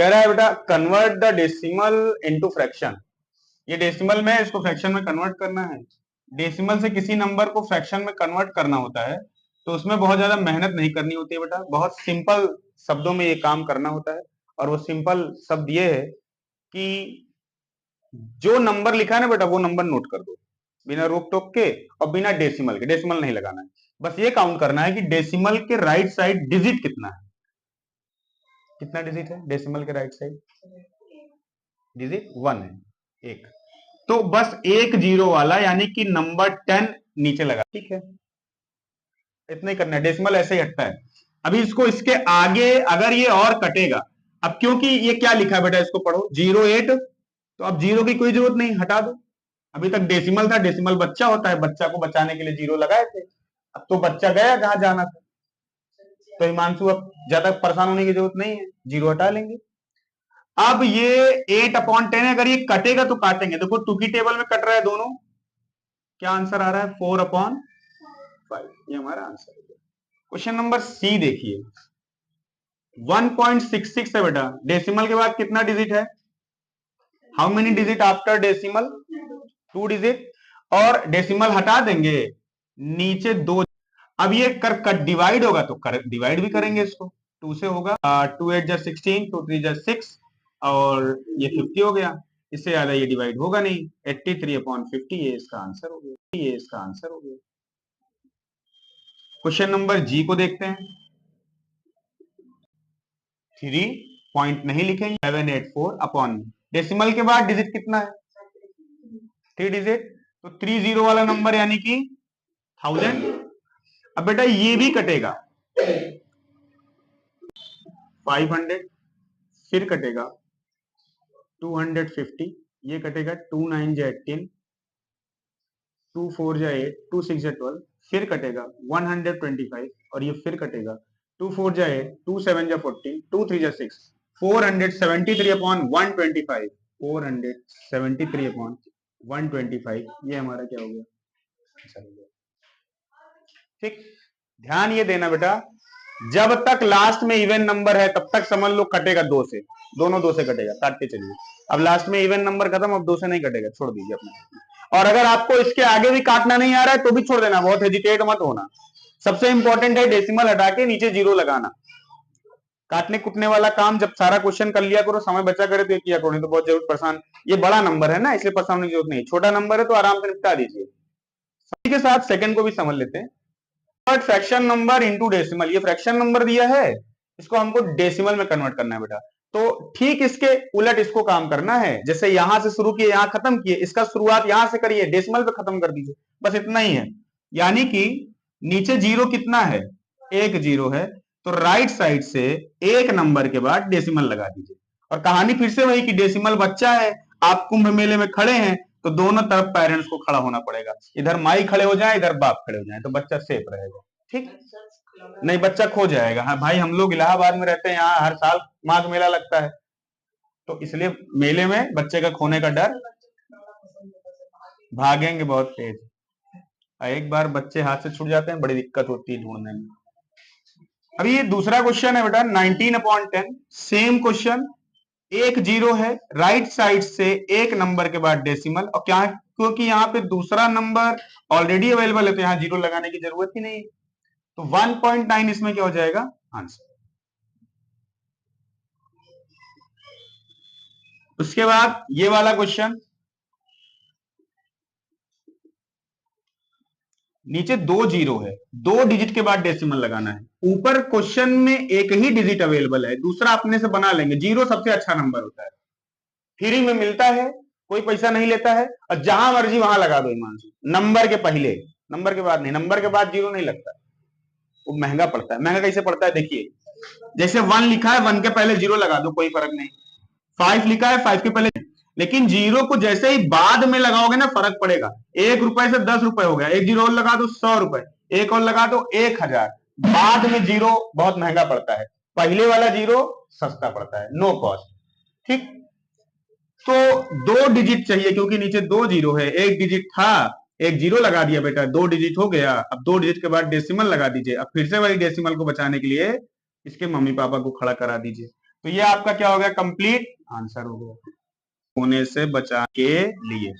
कह रहा है बेटा convert the decimal into fraction. ये डेसिमल में, इसको फ्रैक्शन में कन्वर्ट करना है। डेसिमल से किसी नंबर को फ्रैक्शन में कन्वर्ट करना होता है तो उसमें बहुत ज्यादा मेहनत नहीं करनी होती है बेटा, बहुत सिंपल शब्दों में ये काम करना होता है। और वो सिंपल शब्द ये है कि जो नंबर लिखा है ना बेटा वो नंबर नोट कर दो बिना रोक टोक के और बिना डेसिमल के। डेसिमल नहीं लगाना है, बस ये काउंट करना है कि डेसिमल के राइट साइड डिजिट कितना है। कितना डिजिट है डेसिमल के राइट साइड? डिजिट 1 है, एक। तो बस एक जीरो वाला यानी कि नंबर 10 नीचे लगा, ठीक है, इतना ही करना है। डेसिमल ऐसे ही हटता है। अभी इसको इसके आगे अगर ये और कटेगा, अब क्योंकि ये क्या लिखा है बेटा इसको पढ़ो 08, तो अब जीरो की कोई जरूरत नहीं, हटा दो। अभी तक डेसिमल था, डेसिमल बच्चा होता है, बच्चा को बचाने के लिए जीरो लगाए थे। अब तो बच्चा गया जहां जाना था, तो हिमांशु अब ज्यादा परेशान होने की जरूरत नहीं है, जीरो हटा लेंगे। अब ये 8/10 अगर ये कटेगा तो काटेंगे, देखो टू की टेबल में कट रहा है दोनों, क्या आंसर आ रहा है 4/5, ये हमारा आंसर है। क्वेश्चन नंबर सी देखिए, 1.66 है बेटा, डेसिमल के बाद कितना डिजिट है? How many digit after decimal? 2 digit. और डेसिमल हटा देंगे, नीचे 2। अब ये कर कट डिवाइड होगा तो कर डिवाइड भी करेंगे इसको, 2 से होगा 2 8 16, 2 3 6 और ये 50 हो गया। इससे ज्यादा ये डिवाइड होगा नहीं, 83/50 ये इसका आंसर हो गया, ये इसका आंसर हो गया। क्वेश्चन नंबर जी को देखते हैं। 3 पॉइंट नहीं लिखेंगे, 784 अपॉन डेसिमल के बाद डिजिट कितना है? 3 डिजिट, तो 30 वाला नंबर यानी कि 1000। अब बेटा ये भी कटेगा 500, फिर कटेगा 250, ये कटेगा 2 9 18, 2 4 8, 2 6 12, फिर कटेगा 125 और ये फिर कटेगा 2 4 8, 2 7 14, 2 3 6, 473/125, 473/125, ये हमारा क्या हो गया? ठीक, ध्यान ये देना बेटा, जब तक लास्ट में इवन नंबर है तब तक समझ लो कटेगा 2 से, दोनों 2 से कटेगा, काटते चलिए। अब लास्ट में इवन नंबर खत्म, अब 2 से नहीं कटेगा, छोड़ दीजिए अपना। और अगर आपको इसके आगे भी काटना नहीं आ रहा है तो भी छोड़ देना, बहुत हेजिटेट मत होना। सबसे इंपॉर्टेंट है डेसिमल हटा के नीचे जीरो लगाना। काटने कुटने वाला काम जब सारा क्वेश्चन कर लिया करो, समय बचा करे तो ये किया करो, नहीं तो बहुत जरूर परेशान। ये बड़ा नंबर है ना, इसलिए परेशान होने की जरूरत नहीं, छोटा नंबर है तो आराम से निपटा दीजिए। इसी के साथ सेकंड को भी समझ लेते हैं। फ्रैक्शन नंबर इनटू डेसिमल, ये फ्रैक्शन नंबर दिया है, इसको हमको डेसिमल में कन्वर्ट करना है बेटा। तो ठीक इसके उलट इसको काम करना है, जैसे यहां से शुरू किए यहां खत्म किए, इसका शुरुआत यहां से करिए, डेसिमल पे खत्म कर दीजिए, बस इतना ही है। यानी कि नीचे जीरो कितना है? एक जीरो है, तो राइट साइड से एक नंबर के बाद डेसिमल लगा दीजिए। और कहानी फिर से वही कि डेसिमल बच्चा है, आप कुंभ मेले में खड़े हैं तो दोनों तरफ पेरेंट्स को खड़ा होना पड़ेगा, इधर माई खड़े हो जाए इधर बाप खड़े हो जाए तो बच्चा सेफ रहेगा। ठीक, नहीं बच्चा खो जाएगा। हाँ भाई, हम लोग इलाहाबाद में रहते हैं, यहाँ हर साल माघ मेला लगता है, तो इसलिए मेले में बच्चे का खोने का डर, भागेंगे बहुत तेज। एक बार बच्चे हाथ से छूट जाते हैं बड़ी दिक्कत होती है ढूंढने में। अभी ये दूसरा क्वेश्चन है बेटा 19/10, सेम क्वेश्चन, एक जीरो है, राइट साइड से एक नंबर के बाद डेसिमल, और क्या क्योंकि यहाँ पे दूसरा नंबर ऑलरेडी अवेलेबल है तो यहाँ जीरो लगाने की जरूरत ही नहीं, तो 1.9 इसमें क्या हो जाएगा आंसर। उसके बाद ये वाला क्वेश्चन, नीचे 2 जीरो है, 2 डिजिट के बाद डेसिमल लगाना है। ऊपर क्वेश्चन में एक ही डिजिट अवेलेबल है, दूसरा अपने से बना लेंगे। जीरो सबसे अच्छा नंबर होता है, फ्री में मिलता है, कोई पैसा नहीं लेता है, और जहां मर्जी वहां लगा दो हिमांशु, नंबर के पहले, नंबर के बाद नहीं, नंबर के बाद जीरो नहीं लगता, वो महंगा पड़ता है। महंगा कैसे पड़ता है देखिए, जैसे 1 लिखा है 1 के पहले जीरो लगा दो, कोई फर्क नहीं। 5 लिखा है 5 के पहले, लेकिन जीरो को जैसे ही बाद में लगाओगे ना फर्क पड़ेगा। 1 रुपए से 10 रुपए हो गया, एक जीरो और लगा दो 100 रुपए, एक और लगा दो 1000। बाद में जीरो बहुत महंगा पड़ता है, पहले वाला जीरो सस्ता पड़ता है, नो कॉस्ट। ठीक, तो 2 डिजिट चाहिए क्योंकि नीचे 2 जीरो है, एक डिजिट था, एक जीरो लगा दिया बेटा, 2 डिजिट हो गया। अब 2 डिजिट के बाद डेसिमल लगा दीजिए, अब फिर से वही डेसिमल को बचाने के लिए इसके मम्मी पापा को खड़ा करा दीजिए। तो ये आपका क्या हो गया, कंप्लीट आंसर हो गया, होने से बचा के लिए।